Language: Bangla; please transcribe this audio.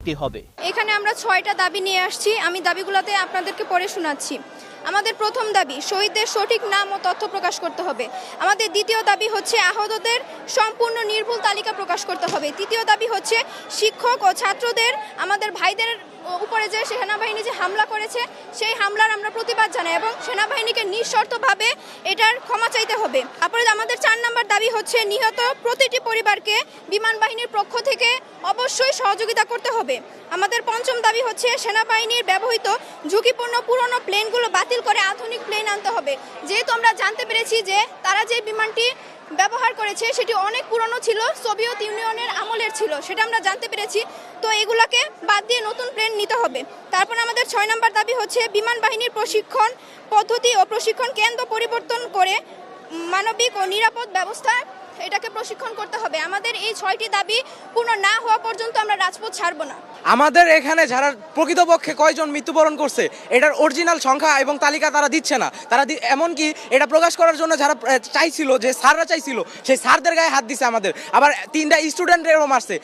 দেখতে হবে। এখানে আমরা 6টা দাবি নিয়ে আসছি, আমি দাবিগুলোতে আপনাদেরকে পড়ে শোনাচ্ছি। আমাদের প্রথম দাবি, শহীদদের সঠিক নাম ও তথ্য প্রকাশ করতে হবে। আমাদের দ্বিতীয় দাবি হচ্ছে আহতদের সম্পূর্ণ নির্ভুল তালিকা প্রকাশ করতে হবে। তৃতীয় দাবি হচ্ছে শিক্ষক ও ছাত্রদের, আমাদের ভাইদের উপরে যে সেনাবাহিনী যে হামলা করেছে সেই হামলার আমরা প্রতিবাদ জানাই এবং সেনাবাহিনীকে নিঃশর্তভাবে এটার ক্ষমা চাইতে হবে। তারপরে আমাদের 4 নম্বর দাবি হচ্ছে নিহত প্রতিটি পরিবারকে বিমান বাহিনীর পক্ষ থেকে অবশ্যই সহযোগিতা করতে হবে। আমাদের পঞ্চম দাবি হচ্ছে সেনাবাহিনীর ব্যবহৃত ঝুঁকিপূর্ণ পুরনো প্লেনগুলো বাতিল করে আধুনিক প্লেন আনতে হবে। যেহেতু আমরা জানতে পেরেছি যে তারা যে বিমানটি ব্যবহার করেছে সেটি অনেক পুরনো ছিল, সোভিয়েত ইউনিয়নের আমলের ছিল, সেটা আমরা জানতে পেরেছি। তো এগুলাকে বাদ দিয়ে নতুন প্লেন নিতে হবে। তারপর আমাদের 6 নম্বর দাবি হচ্ছে বিমান বাহিনীর প্রশিক্ষণ পদ্ধতি ও প্রশিক্ষণ কেন্দ্র পরিবর্তন করে মানবিক ও নিরাপদ ব্যবস্থা এটাকে প্রশিক্ষণ করতে হবে। আমাদের এই 6টি দাবি পূর্ণ না হওয়া পর্যন্ত আমরা রাজপথ ছাড়ব না। আমাদের এখানে যারা প্রকৃতপক্ষে কয়জন মৃত্যুবরণ করছে এটার অরিজিনাল সংখ্যা এবং তালিকা তারা দিচ্ছে না। তারা এমনকি এটা প্রকাশ করার জন্য যারা চাইছিল, যে স্যাররা চাইছিল, সেই স্যারদের গায়ে হাত দিছে আমাদের, আবার 3টা স্টুডেন্টেরও মারছে।